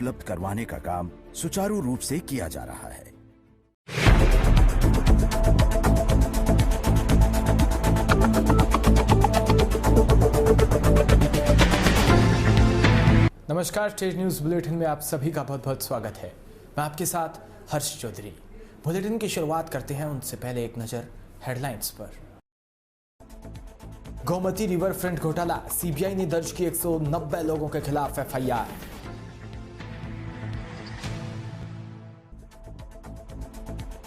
उपलब्ध करवाने का काम सुचारू रूप से किया जा रहा है। नमस्कार, स्टेज न्यूज बुलेटिन में आप सभी का बहुत बहुत स्वागत है। मैं आपके साथ हर्ष चौधरी। बुलेटिन की शुरुआत करते हैं, उनसे पहले एक नजर हेडलाइंस पर। गोमती रिवर फ्रंट घोटाला, सीबीआई ने दर्ज की 190 लोगों के खिलाफ एफआईआर।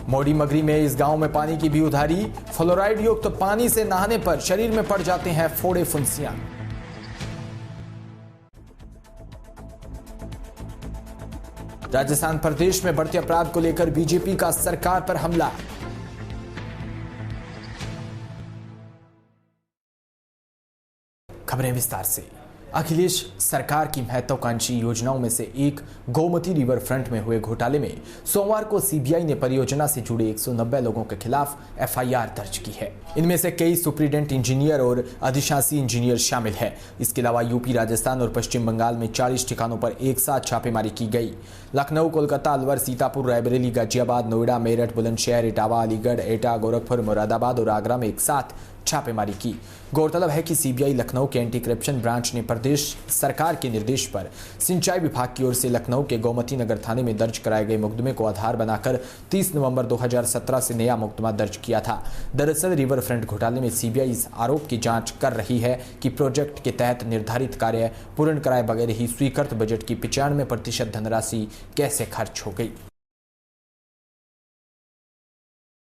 मोडी मगरी में इस गांव में पानी की भी उधारी, फ्लोराइड युक्त पानी से नहाने पर शरीर में पड़ जाते हैं फोड़े फुंसियां। राजस्थान प्रदेश में बढ़ते अपराध को लेकर बीजेपी का सरकार पर हमला। खबरें विस्तार से। अखिलेश सरकार की महत्वाकांक्षी योजनाओं में से एक गोमती रिवर फ्रंट में हुए घोटाले में सोमवार को सीबीआई ने परियोजना से जुड़े 190 लोगों के खिलाफ एफआईआर दर्ज की है। इनमें से कई सुप्रीडेंट इंजीनियर और अधिशासी इंजीनियर शामिल हैं। इसके अलावा यूपी, राजस्थान और पश्चिम बंगाल में 40 ठिकानों पर एक साथ छापेमारी की गई। लखनऊ, कोलकाता, अलवर, सीतापुर, रायबरेली, गाजियाबाद, नोएडा, मेरठ, बुलंदशहर, इटावा, अलीगढ़, एटा, गोरखपुर, मुरादाबाद और आगरा में एक साथ छापेमारी की। गौरतलब है कि सीबीआई लखनऊ के एंटी करप्शन ब्रांच ने प्रदेश सरकार के निर्देश पर सिंचाई विभाग की ओर से लखनऊ के गोमती नगर थाने में दर्ज कराए गए मुकदमे को आधार बनाकर 30 नवंबर 2017 से नया मुकदमा दर्ज किया था। दरअसल रिवर फ्रंट घोटाले में सीबीआई इस आरोप की जांच कर रही है कि प्रोजेक्ट के तहत निर्धारित कार्य पूर्ण कराए बगैर ही स्वीकृत बजट की 95% धनराशि कैसे खर्च हो गई।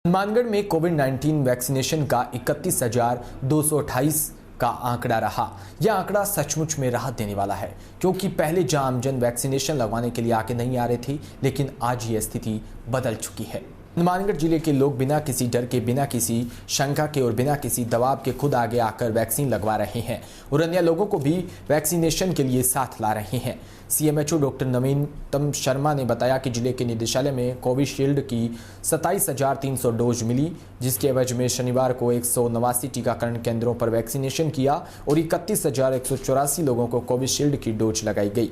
हनुमानगढ़ में कोविड-19 वैक्सीनेशन का 31,228 का आंकड़ा रहा। यह आंकड़ा सचमुच में राहत देने वाला है, क्योंकि पहले जहां आमजन वैक्सीनेशन लगवाने के लिए आगे नहीं आ रहे थे, लेकिन आज यह स्थिति बदल चुकी है। हनुमानगढ़ जिले के लोग बिना किसी डर के, बिना किसी शंका के और बिना किसी दबाव के खुद आगे आकर वैक्सीन लगवा रहे हैं और अन्य लोगों को भी वैक्सीनेशन के लिए साथ ला रहे हैं। सीएमएचओ डॉक्टर नवीनतम शर्मा ने बताया कि जिले के निदेशालय में कोविशील्ड की 27,300 डोज मिली, जिसके एवज में शनिवार को 189 टीकाकरण केंद्रों पर वैक्सीनेशन किया और 31,184 लोगों को कोविशील्ड की डोज लगाई गई।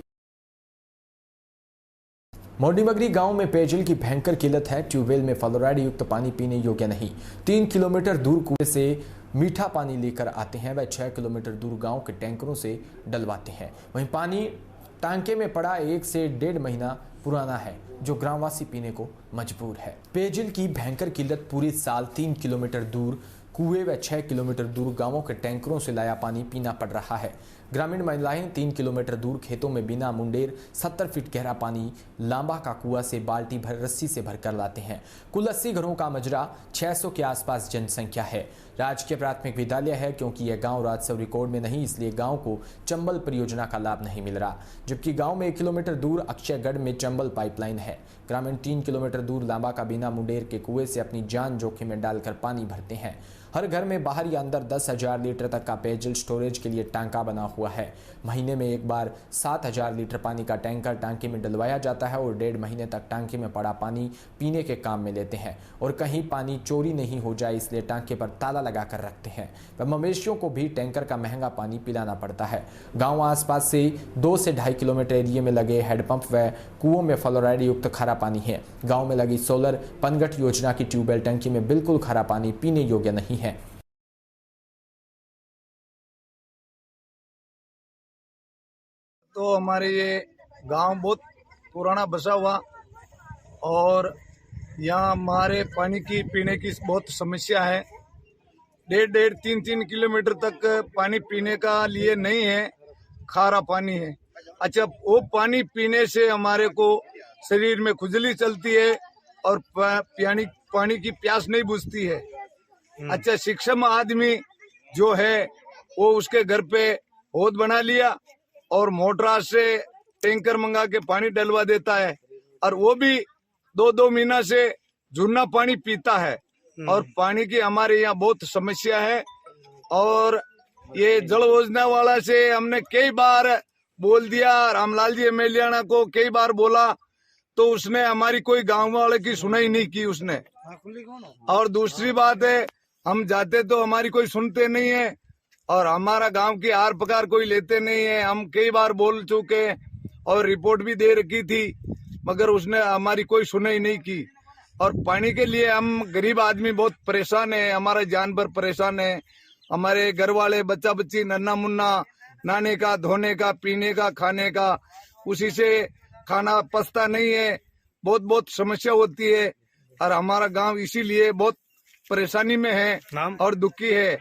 मोडी मगरी गांव में पेयजल की भयंकर किल्लत है। ट्यूबवेल में फ्लोराइड युक्त पानी पीने योग्य नहीं। 3 किलोमीटर दूर कुएं से मीठा पानी लेकर आते हैं, वह 6 किलोमीटर दूर गांव के टैंकरों से डलवाते हैं। वहीं पानी टांके में पड़ा 1 से 1.5 महीना पुराना है, जो ग्रामवासी पीने को मजबूर है। पेयजल की भयंकर किल्लत पूरे साल 3 किलोमीटर दूर कुएं व 6 किलोमीटर दूर गांवों के टैंकरों से लाया पानी पीना पड़ रहा है। ग्रामीण महिलाएं 3 किलोमीटर दूर खेतों में बिना मुंडेर 70 फीट गहरा पानी लांबा का कुआं से बाल्टी भर रस्सी से भरकर लाते हैं। कुल 80 घरों का मजरा, 600 के आसपास जनसंख्या है। राजकीय प्राथमिक विद्यालय है, क्योंकि यह गांव राजस्व रिकॉर्ड में नहीं, इसलिए गांव को चंबल परियोजना का लाभ नहीं मिल रहा। जबकि गांव में 1 किलोमीटर दूर अक्षयगढ़ में चंबल पाइपलाइन है। ग्रामीण 3 किलोमीटर दूर लांबा का बिना मुंडेर के कुएं से अपनी जान जोखिम में डालकर पानी भरते हैं। हर घर में बाहर या अंदर 10,000 लीटर तक का पेयजल स्टोरेज के लिए टांका बना हुआ है। महीने में एक बार 7,000 लीटर पानी का टैंकर टांके में डलवाया जाता है और 1.5 महीने तक टांके में पड़ा पानी पीने के काम में लेते हैं और कहीं पानी चोरी नहीं हो जाए इसलिए टांके पर ताला लगाकर रखते हैं। व मवेशियों को भी टैंकर का महंगा पानी पिलाना पड़ता है। गाँव आसपास से 2 से 2.5 किलोमीटर एरिया में लगे हैंडपंप व कुओं में फ्लोराइड युक्त खारा पानी है। गाँव में लगी सोलर पनघट योजना की ट्यूबवेल टंकी में बिल्कुल खारा पानी पीने योग्य नहीं है। तो हमारे ये गांव बहुत पुराना बसा हुआ और यहाँ हमारे पानी की पीने की बहुत समस्या है। 1.5-3 किलोमीटर तक पानी पीने का लिए नहीं है, खारा पानी है। अच्छा, वो पानी पीने से हमारे को शरीर में खुजली चलती है और पानी की प्यास नहीं बुझती है। अच्छा, शिक्षम आदमी जो है वो उसके घर पे हौद बना लिया और मोटर से टैंकर मंगा के पानी डलवा देता है और वो भी 2-2 महीना से झुरना पानी पीता है। और पानी की हमारे यहाँ बहुत समस्या है। और ये जल योजना वाला से हमने कई बार बोल दिया, रामलाल जी एमएलए को कई बार बोला, तो उसने हमारी कोई गांव वाले की सुनाई नहीं की उसने। और दूसरी बात है, हम जाते तो हमारी कोई सुनते नहीं है और हमारा गांव की आर पकार कोई लेते नहीं है। हम कई बार बोल चुके और रिपोर्ट भी दे रखी थी, मगर उसने हमारी कोई सुनाई नहीं की। और पानी के लिए हम गरीब आदमी बहुत परेशान है, हमारा जानवर परेशान है, हमारे घर वाले बच्चा बच्ची नन्ना मुन्ना, नहाने का, धोने का, पीने का, खाने का, उसी से खाना पचता नहीं है, बहुत बहुत समस्या होती है। और हमारा गांव इसीलिए बहुत परेशानी में है और दुखी है।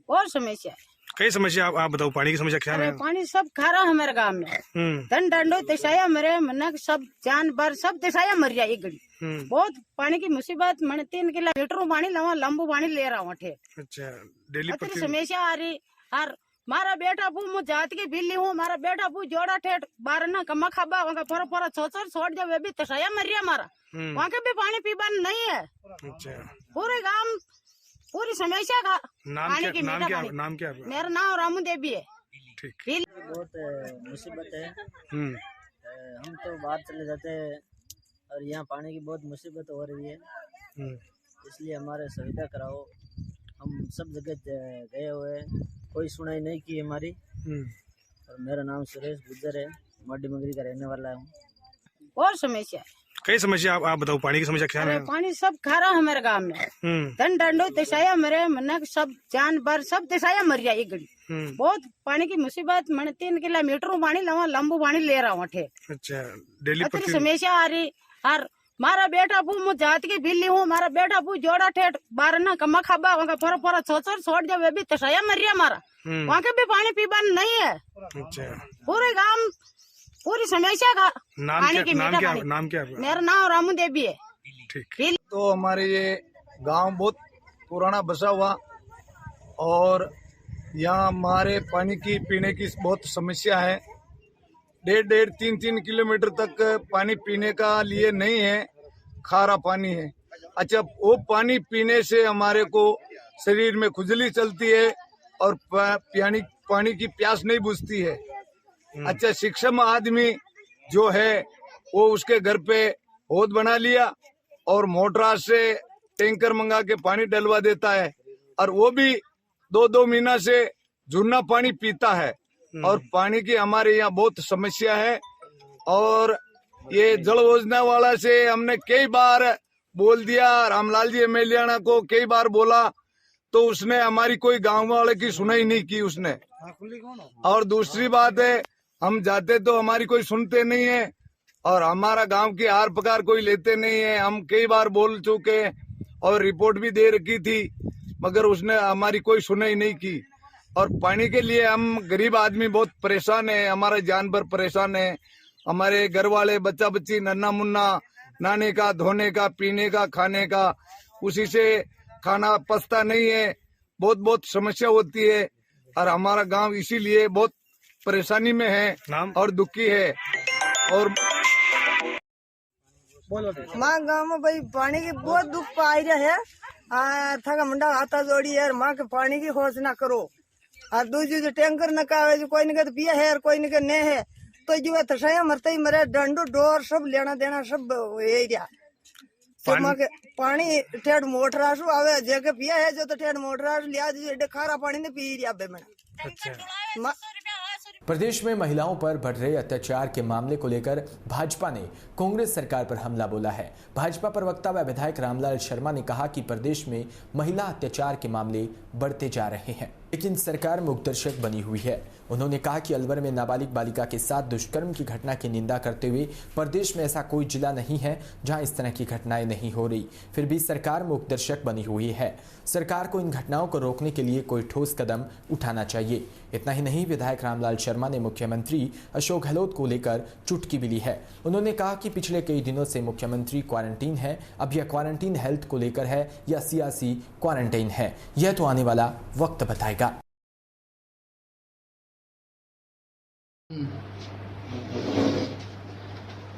और समस्या है, कई समस्या आप बताओ। पानी की समस्या क्या है? पानी सब खारा हमारे गांव में, धन डंडो तिसाया मेरे मनक सब जानवर सब तिसाया मर जाए एक घड़ी। बहुत पानी की मुसीबत, मैंने 3 किलोमीटर पानी लवा, लंबू पानी ले रहा हूँ। अच्छा, डेली समस्या आ रही। और मारा बेटा बू मु जात की बिल्ली हूँ, मारा बेटा बू जोड़ा ठेठ बार ना कमा खाबा वहाँ फोरा फोरा छोचर छोड़ जाओ, वे भी तिसाया मर रहा हमारा। वहाँ के भी पानी पीबा नहीं है। अच्छा, पूरे गांव पूरी समस्या का नाम क्या? मेरा नाम रामू देवी है। ठीक। बहुत मुसीबत है, हम तो बाहर चले जाते हैं और यहाँ पानी की बहुत मुसीबत हो रही है, इसलिए हमारे सुविधा कराओ। हम सब जगह गए हुए हैं, कोई सुनाई नहीं की हमारी। और मेरा नाम सुरेश गुज्जर है, मड्डी मंगरी का रहने वाला हूँ। और समस्या है, कई समस्या आप बताओ। पानी की समस्या क्या है? पानी सब खारा हमारे गांव में, धन डंडो तिसाया मेरे मनक सब जानवर सब तिसाया मर जाए एक घड़ी। बहुत पानी की मुसीबत, मैंने 3 किलोमीटर पानी लवा, लंबू पानी ले रहा हूँ। अच्छा, डेली समस्या आ रही। और मारा बेटा बू मु जात की बिल्ली हूँ, मारा बेटा बू जोड़ा ठेठ बार ना कमा खाबा वहाँ फोरा फोरा छोचर छोड़ जाओ, वे भी तिसाया मर रहा हमारा। वहाँ के भी पानी पीबा नहीं है। अच्छा, पूरे गांव पूरी समस्या का नाम क्या? मेरा नाम रामू देवी है। ठीक। तो हमारे ये गांव बहुत पुराना बसा हुआ और यहाँ हमारे पानी की पीने की बहुत समस्या है। 1.5-3 किलोमीटर तक पानी पीने का लिए नहीं है, खारा पानी है। अच्छा, वो पानी पीने से हमारे को शरीर में खुजली चलती है और पानी की प्यास नहीं बुझती है। अच्छा, शिक्षम आदमी जो है वो उसके घर पे हौद बना लिया और मोटर से टैंकर मंगा के पानी डलवा देता है, और वो भी 2-2 महीना से झुरना पानी पीता है। और पानी की हमारे यहाँ बहुत समस्या है। और ये जल योजना वाला से हमने कई बार बोल दिया, रामलाल जी एमएलए को कई बार बोला, तो उसने हमारी कोई गांव वाले की सुनाई नहीं की उसने। और दूसरी बात है, हम जाते तो हमारी कोई सुनते नहीं है और हमारा गांव की हार पकार कोई लेते नहीं है। हम कई बार बोल चुके और रिपोर्ट भी दे रखी थी, मगर उसने हमारी कोई सुनाई नहीं की। और पानी के लिए हम गरीब आदमी बहुत परेशान है, हमारा जानवर परेशान है, हमारे घर वाले बच्चा बच्ची नन्ना मुन्ना, नहाने का, धोने का, पीने का, खाने का, उसी से खाना पचता नहीं है, बहुत बहुत समस्या होती है। और हमारा गांव इसीलिए बहुत परेशानी में है और दुखी है। और माँ गाँव में भाई पानी की बहुत दुख पाई रहा है। थका मुंडा हाथा जोड़ी है, माँ के पानी की खोज ना करो। और दूसरी जो टैंकर न का जो कोई न पिया है और कोई न ने है, तो जो है तसाया मरते ही मरे, डंडो डोर सब लेना देना सब एरिया सब माँ के पानी ठेठ मोटर आसू आवे, जगह पिया है जो तो ठेठ मोटर आसू लिया जो खारा पानी ने पी रिया बे मैंने। प्रदेश में महिलाओं पर बढ़ रहे अत्याचार के मामले को लेकर भाजपा ने कांग्रेस सरकार पर हमला बोला है। भाजपा प्रवक्ता व विधायक रामलाल शर्मा ने कहा कि प्रदेश में महिला अत्याचार के मामले बढ़ते जा रहे हैं, लेकिन सरकार मूकदर्शक बनी हुई है। उन्होंने कहा कि अलवर में नाबालिग बालिका के साथ दुष्कर्म की घटना की निंदा करते हुए प्रदेश में ऐसा कोई जिला नहीं है जहां इस तरह की घटनाएं नहीं हो रही, फिर भी सरकार मूकदर्शक बनी हुई है। सरकार को इन घटनाओं को रोकने के लिए कोई ठोस कदम उठाना चाहिए। इतना ही नहीं, विधायक रामलाल शर्मा ने मुख्यमंत्री अशोक गहलोत को लेकर चुटकी भी ली है। उन्होंने कहा कि पिछले कई दिनों से मुख्यमंत्री क्वारंटीन है, अब यह क्वारंटीन हेल्थ को लेकर है या सियासी क्वारंटीन है, यह तो आने वाला वक्त बताएगा।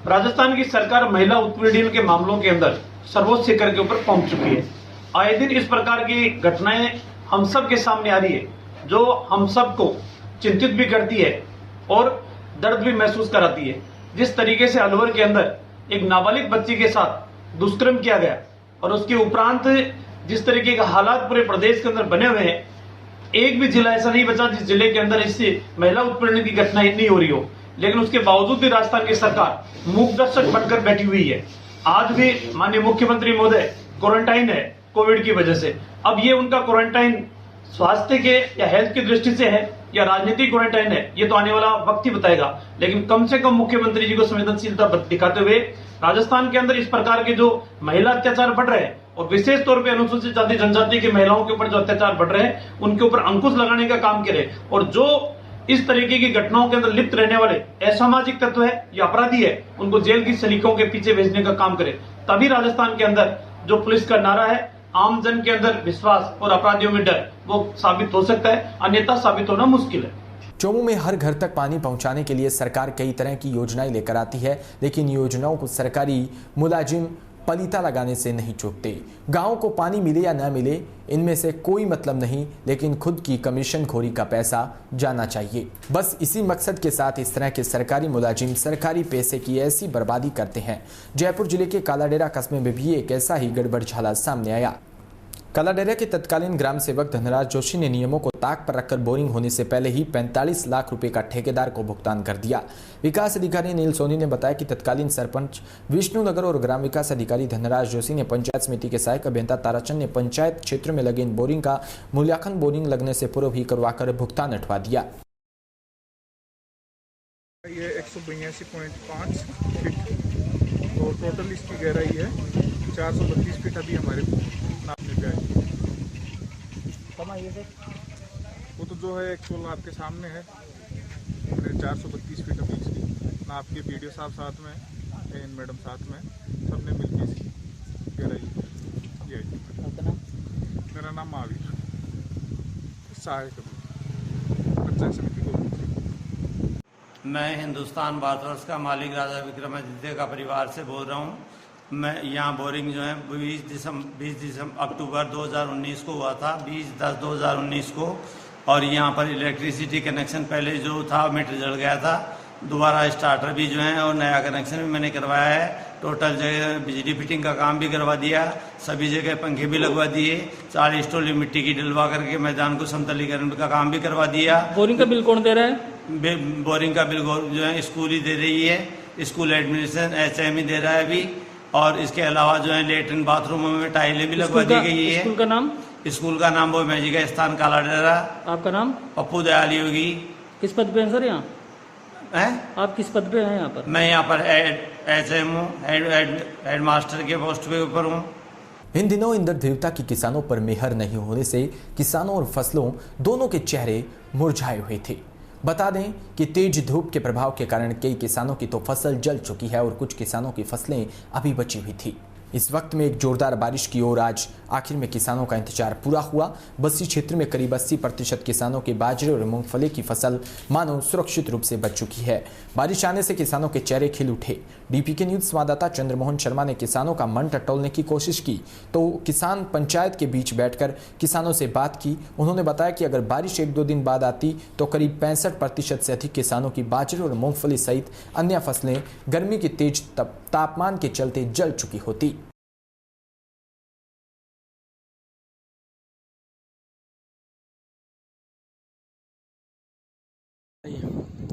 राजस्थान की सरकार महिला उत्पीड़न के मामलों के अंदर सर्वोच्च शिखर के ऊपर पहुंच चुकी है। आए दिन इस प्रकार की घटनाएं हम सब के सामने आ रही है, जो हम सबको चिंतित भी करती है और दर्द भी महसूस कराती है। जिस तरीके से अलवर के अंदर एक नाबालिग बच्ची के साथ दुष्कर्म किया गया और उसके उपरांत जिस तरीके के हालात पूरे प्रदेश के अंदर बने हुए हैं, एक भी जिला ऐसा नहीं बचा जिस जिले के अंदर इससे महिला उत्पीड़न की घटनाएं नहीं हो रही हो, लेकिन उसके बावजूद भी राजस्थान की सरकार मूक दर्शक बनकर बैठी हुई है। आज भी माननीय मुख्यमंत्री महोदय क्वारंटाइन है कोविड की वजह से। अब ये उनका क्वारंटाइन स्वास्थ्य के या हेल्थ की दृष्टि से है या राजनीतिक क्वारंटाइन है, ये तो आने वाला वक्त ही बताएगा। लेकिन कम से कम मुख्यमंत्री जी को संवेदनशीलता दिखाते हुए राजस्थान के अंदर इस प्रकार के जो महिला अत्याचार बढ़ रहे हैं और विशेष तौर पे अनुसूचित जाति जनजाति की महिलाओं के ऊपर जो अत्याचार बढ़ रहे हैं उनके ऊपर अंकुश लगाने का काम करे, और जो इस तरीके की घटनाओं के अंदर लिप्त रहने वाले असामाजिक तत्व है या अपराधी है उनको जेल की सलीकों के पीछे भेजने का काम करे। तभी राजस्थान के अंदर जो पुलिस का नारा है आम जन के अंदर विश्वास और अपराधियों में डर, वो साबित हो सकता है, अन्यथा साबित होना मुश्किल है। चोमू में हर घर तक पानी पहुंचाने के लिए सरकार कई तरह की योजनाएं लेकर आती है, लेकिन योजनाओं को सरकारी मुलाजिम पलीता लगाने से नहीं चूकते। गांव को पानी मिले या न मिले इनमें से कोई मतलब नहीं, लेकिन खुद की कमीशन खोरी का पैसा जाना चाहिए। बस इसी मकसद के साथ इस तरह के सरकारी मुलाजिम सरकारी पैसे की ऐसी बर्बादी करते हैं। जयपुर जिले के कालाडेरा कस्बे में भी एक ऐसा ही गड़बड़झाला सामने आया। कालाडेरा के तत्कालीन ग्राम सेवक धनराज जोशी ने नियमों को ताक पर रखकर बोरिंग होने से पहले ही 45 लाख रुपए का ठेकेदार को भुगतान कर दिया। विकास अधिकारी नील सोनी ने बताया कि तत्कालीन सरपंच विष्णुनगर और ग्राम विकास अधिकारी धनराज जोशी ने पंचायत समिति के सहायक अभियंता ताराचंद ने पंचायत क्षेत्र में लगे इन बोरिंग का मूल्यांकन बोरिंग लगने से पूर्व ही करवाकर भुगतान हटवा दिया। ये 182.5 फीट तो टोटल इसकी गहराई है 432 फीट अभी हमारे नापने पे आई। वो तो जो है एक्चुअल आपके सामने है 432 फीट अभी इसकी नाप के वीडियो साहब साथ में एन मैडम साथ में सबने मिलकर इसकी गहराई ये। मेरा नाम महावीर सहायक पंचायत समिति को। मैं हिंदुस्तान भारतवर्ष का मालिक राजा विक्रमादित्य का परिवार से बोल रहा हूँ। मैं यहाँ बोरिंग जो है 20 अक्टूबर 2019 को हुआ था, 20/10/2019 को, और यहाँ पर इलेक्ट्रिसिटी कनेक्शन पहले जो था मीटर जल गया था, दोबारा स्टार्टर भी जो है और नया कनेक्शन भी मैंने करवाया है। टोटल जगह बिजली फिटिंग का काम भी करवा दिया, सभी जगह पंखे भी लगवा दिए, 40 टोली मिट्टी की डलवा करके मैदान को समतलीकरण का काम भी करवा दिया। बोरिंग का बिल कौन दे रहा है? बोरिंग का बिल जो है स्कूल ही दे रही है, स्कूल एडमिनिस्ट्रेशन HM ही दे रहा है अभी। और इसके अलावा जो है लेटरिन बाथरूमों में टाइलें भी लगवा दी गई है। स्कूल का नाम? स्कूल का नाम वो मैजिक स्थान कालाडेरा। आपका नाम? पप्पू दयाल योगी। किस पद पे हैं सर यहाँ? आप किस पद पे हैं यहाँ पर? मैं यहाँ पर HM हूँ, हेड मास्टर के पोस्ट पे ऊपर हूँ। इन दिनों इंद्र देवता की किसानों पर मेहर नहीं होने से किसानों और फसलों दोनों के चेहरे मुरझाए हुए थे। बता दें कि तेज धूप के प्रभाव के कारण कई किसानों की तो फसल जल चुकी है और कुछ किसानों की फसलें अभी बची हुई थी। इस वक्त में एक जोरदार बारिश की ओर आज आखिर में किसानों का इंतजार पूरा हुआ। बस्सी क्षेत्र में करीब 80% किसानों के बाजरे और मूंगफली की फसल मानो सुरक्षित रूप से बच चुकी है। बारिश आने से किसानों के चेहरे खिल उठे। DPK न्यूज संवाददाता चंद्रमोहन शर्मा ने किसानों का मन टटोलने की कोशिश की तो किसान पंचायत के बीच बैठकर किसानों से बात की। उन्होंने बताया कि अगर बारिश 1-2 दिन बाद आती तो करीब 65% से अधिक किसानों की बाजरे और मूंगफली सहित अन्य फसलें गर्मी के तेज तापमान के चलते जल चुकी होती।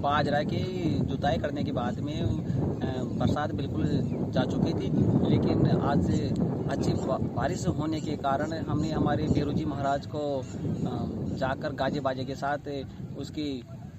बाजरा की जुताई करने के बाद में बरसात बिल्कुल जा चुकी थी, लेकिन आज अच्छी बारिश होने के कारण हमने हमारे बेरू जी महाराज को जाकर गाजे बाजे के साथ उसकी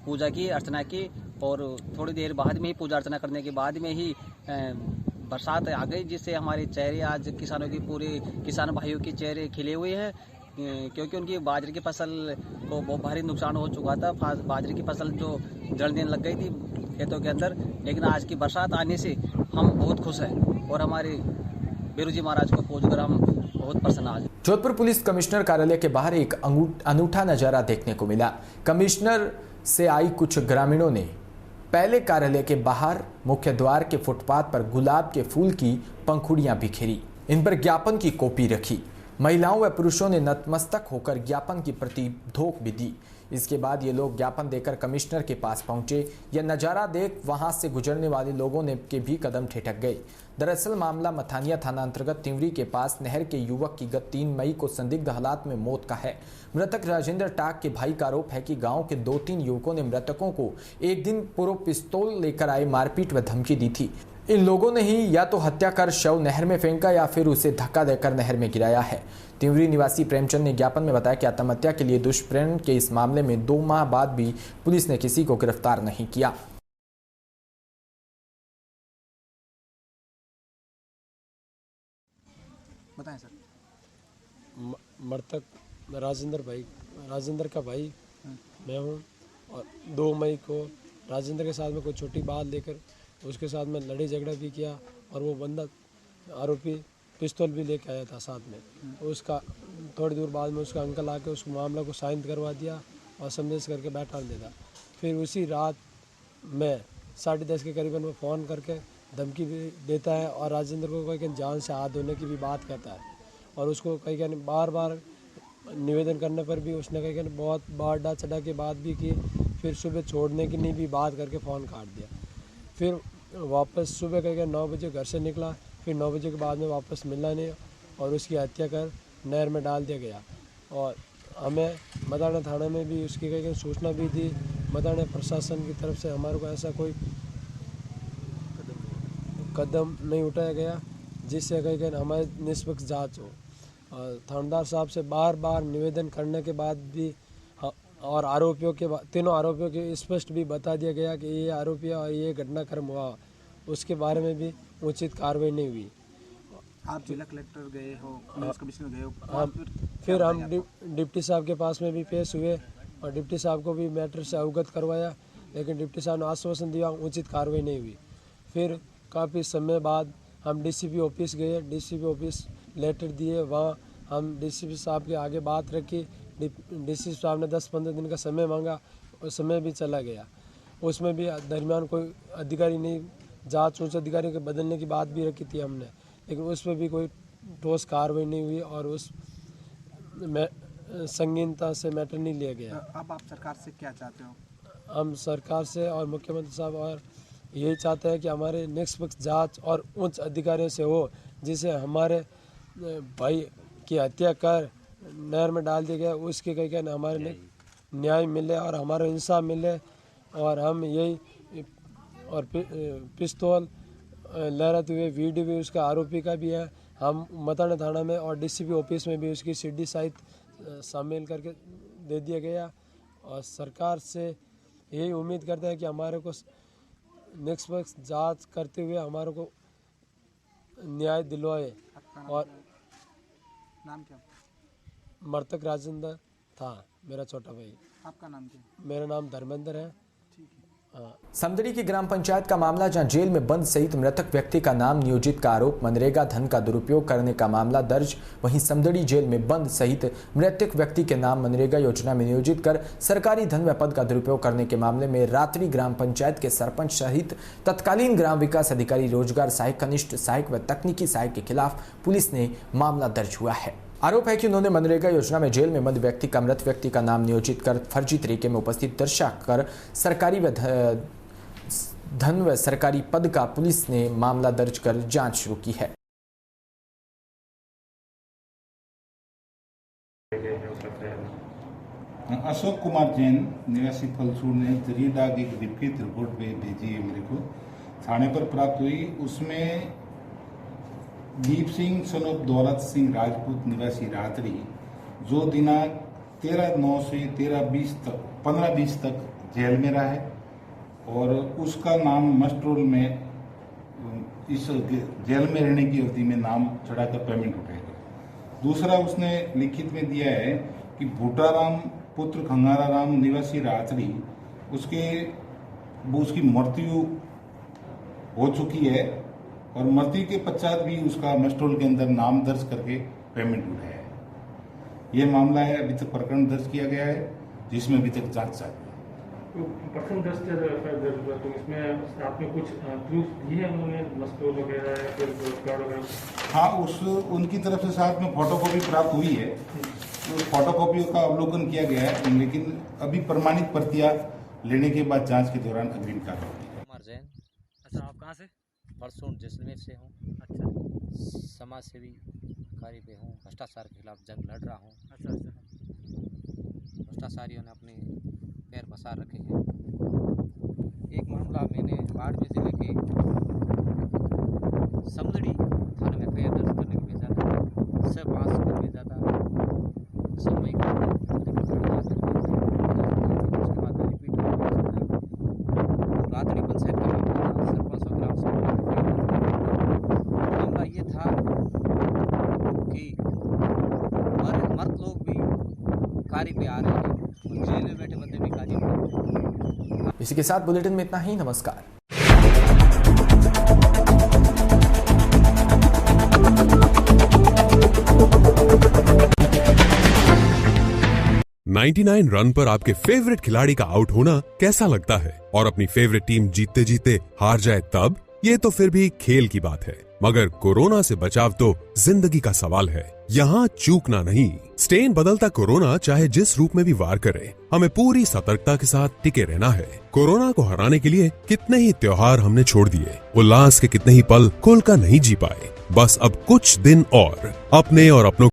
पूजा की, अर्चना की, और थोड़ी देर बाद में ही पूजा अर्चना करने के बाद में ही बरसात आ गई, जिससे हमारे चेहरे आज किसानों की पूरे किसान भाइयों के चेहरे खिले हुए हैं, क्योंकि उनकी बाजरे की फसल को बहुत भारी नुकसान हो चुका था। बाजरे की फसल जो जलने लग गई थी खेतों के अंदर, लेकिन आज की बरसात आने से हम बहुत खुश हैं और हमारे बेरू जी महाराज को पूजकर हम बहुत प्रसन्न आज। जोधपुर पुलिस कमिश्नर कार्यालय के बाहर एक अनूठा नजारा देखने को मिला। कमिश्नर से आई कुछ ग्रामीणों ने पहले कार्यालय के बाहर मुख्य द्वार के फुटपाथ पर गुलाब के फूल की पंखुड़ियां बिखेरी, इन पर ज्ञापन की कॉपी रखी। महिलाओं व पुरुषों ने नतमस्तक होकर ज्ञापन की प्रति धोख भी दी। इसके बाद ये लोग ज्ञापन देकर कमिश्नर के पास पहुंचे। यह नज़ारा देख वहां से गुजरने वाले लोगों ने के भी कदम ठिठक गए। दरअसल मामला मथानिया थाना अंतर्गत तिवरी के पास नहर के युवक की गत 3 मई को संदिग्ध हालात में मौत का है। मृतक राजेंद्र टाक के भाई का आरोप है कि गांव के 2-3 युवकों ने मृतकों को एक दिन पूर्व पिस्तौल लेकर आए मारपीट व धमकी दी थी। इन लोगों ने ही या तो हत्या कर शव नहर में फेंका या फिर उसे धक्का देकर नहर में गिराया है। तिवरी निवासी प्रेमचंद ने ज्ञापन में बताया कि आत्महत्या के लिए दुष्प्रेरण के इस मामले में 2 माह बाद भी पुलिस ने किसी को गिरफ्तार नहीं किया। बताएं सर। मृतक राजेंद्र का भाई मैं हूँ और 2 मई को राजेंद्र के साथ में कोई छोटी बात लेकर उसके साथ में लड़ाई झगड़ा भी किया और वो बंदा आरोपी पिस्तौल भी लेके आया था साथ में। उसका थोड़ी दूर बाद में उसका अंकल आके उस मामला को शांत करवा दिया और संदेश करके बैठा देता। फिर उसी रात में 10:30 के करीबन में फ़ोन करके धमकी भी देता है और राजेंद्र को कहीं जान से हाथ धोने की भी बात करता है और उसको कहीं बार निवेदन करने पर भी उसने कहीं बहुत बार चढ़ा के बात भी की। फिर सुबह छोड़ने की नहीं भी बात करके फ़ोन काट दिया। फिर वापस सुबह कहीं 9 बजे घर से निकला। फिर 9 बजे के बाद में वापस मिला नहीं और उसकी हत्या कर नहर में डाल दिया गया। और हमें मदाना थाना में भी उसकी कहीं सूचना भी दी। मदाना प्रशासन की तरफ से हमारे को ऐसा कोई कदम नहीं उठाया गया जिससे कहीं हमारी निष्पक्ष जांच हो। थानेदार साहब से बार निवेदन करने के बाद भी और आरोपियों के तीनों आरोपियों के स्पष्ट भी बता दिया गया कि ये आरोपी और ये घटनाक्रम हुआ, उसके बारे में भी उचित कार्रवाई नहीं हुई। आप जिला कलेक्टर गए हो, पुलिस कमिश्नर गए हो? हाँ, फिर हम डिप्टी साहब के पास में भी पेश हुए और डिप्टी साहब को भी मैटर से अवगत करवाया, लेकिन डिप्टी साहब ने आश्वासन दिया, उचित कार्रवाई नहीं हुई। फिर काफ़ी समय बाद हम डीसीपी ऑफिस गए, डीसीपी ऑफिस लेटर दिए, वहाँ हम डीसीपी साहब के आगे बात रखी। डीसीपी साहब ने 10-15 दिन का समय मांगा, उस समय भी चला गया। उसमें भी दरमियान कोई अधिकारी नहीं, जांच उच्च अधिकारी के बदलने की बात भी रखी थी हमने, लेकिन उसमें भी कोई ठोस कार्रवाई नहीं हुई और उस संगीनता से मैटर नहीं लिया गया। अब आप सरकार से क्या चाहते हो? हम सरकार से और मुख्यमंत्री साहब और यही चाहते हैं कि हमारे निष्पक्ष जांच और उच्च अधिकारियों से हो, जिसे हमारे भाई की हत्या कर नहर में डाल दिया गया, उसके कहीं हमारे न्याय मिले और हमारा इंसाफ मिले। और हम यही और पिस्तौल लहराते हुए वीडियो भी उसका आरोपी का भी है। हम मताना थाना में और डीसीपी ऑफिस में भी उसकी सीडी सहित शामिल करके दे दिया गया और सरकार से यही उम्मीद करते हैं कि हमारे को निष्पक्ष जांच करते हुए हमारे को न्याय दिलवाए। और नाम क्या? मृतक राजेंद्र था मेरा छोटा भाई। आपका नाम क्या? मेरा नाम धर्मेंद्र है। समदड़ी की ग्राम पंचायत का मामला, जहां जेल में बंद सहित मृतक व्यक्ति का नाम नियोजित का आरोप, मनरेगा धन का दुरुपयोग करने का मामला दर्ज। वहीं समदड़ी जेल में बंद सहित मृतक व्यक्ति के नाम मनरेगा योजना में नियोजित कर सरकारी धन व पद का दुरुपयोग करने के मामले में रात्रि ग्राम पंचायत के सरपंच सहित तत्कालीन ग्राम विकास अधिकारी, रोजगार सहायक, कनिष्ठ सहायक व तकनीकी सहायक के खिलाफ पुलिस ने मामला दर्ज हुआ है। आरोप है कि उन्होंने मनरेगा योजना में जेल में बंद व्यक्ति का मृत व्यक्ति का नाम नियोजित कर फर्जी तरीके में उपस्थित दर्शाकर सरकारी व धन व सरकारी पद का पुलिस ने मामला दर्ज कर जांच शुरू की है। अशोक कुमार जैन निवासी फलसूर ने जरिएदाग एक लिखित रिपोर्ट भेजी है मेरे को, थाने पर प्राप्त हुई। उसमें दीप सिंह सन ऑफ दौलत सिंह राजपूत निवासी रात्रि, जो दिनांक 13/9 से 15-20 तक जेल में रहा है और उसका नाम मस्ट्रोल में इस जेल में रहने की अवधि में नाम चढ़ाकर पेमेंट उठाएगा। दूसरा उसने लिखित में दिया है कि भूटाराम पुत्र खंगाराराम निवासी रात्रि, उसकी मृत्यु हो चुकी है और मृत्यु के पश्चात भी उसका मस्ट्रोल के अंदर नाम दर्ज करके पेमेंट उठाया है। यह मामला है, अभी तक प्रकरण दर्ज किया गया है जिसमें अभी तक जांच चालू है। प्रकरण दर्ज हुआ तो इसमें आपने कुछ प्रूफ दिए हैं उन्होंने, मस्ट्रोल वगैरह या फिर रोजगार वगैरह? हाँ, उनकी तरफ से साथ में फोटोकॉपी प्राप्त हुई है। तो फोटोकॉपी का अवलोकन किया गया है, लेकिन अभी प्रमाणित प्रतियां लेने के बाद जांच के दौरान अग्रिम कार्रवाई। कुमार जैन। अच्छा, आप कहाँ से? परसों जैसलमेर से हूँ। अच्छा, समाज सेवी कार्य पे हूँ, भ्रष्टाचार के खिलाफ जंग लड़ रहा हूँ। अच्छा अच्छा। भ्रष्टाचारियों ने अपने पैर पसार रखे हैं। एक मामला मैंने बाड़मेर जिले के समुद्री थाने में एफआईआर दर्ज करने को भेजा था, सब 5 को भेजा था, समय को उसके बाद रिपीट रातड़ी पंचायत का मामला, सरपंच और ग्राम सभा मामला ये था कि मर्द लोग भी कार्य पे आ रहे हैं और जेल में बैठे बंदे भी कार्य पे। इसी के साथ बुलेटिन में इतना ही। नमस्कार। नाइन रन पर आपके फेवरेट खिलाड़ी का आउट होना कैसा लगता है? और अपनी फेवरेट टीम जीतते जीते हार जाए तब? ये तो फिर भी खेल की बात है, मगर कोरोना से बचाव तो जिंदगी का सवाल है। यहाँ चूकना नहीं। स्टेन बदलता कोरोना चाहे जिस रूप में भी वार करे, हमें पूरी सतर्कता के साथ टिके रहना है। कोरोना को हराने के लिए कितने ही त्योहार हमने छोड़ दिए, उल्लास के कितने ही पल खुलकर नहीं जी पाए। बस अब कुछ दिन और अपने और अपनों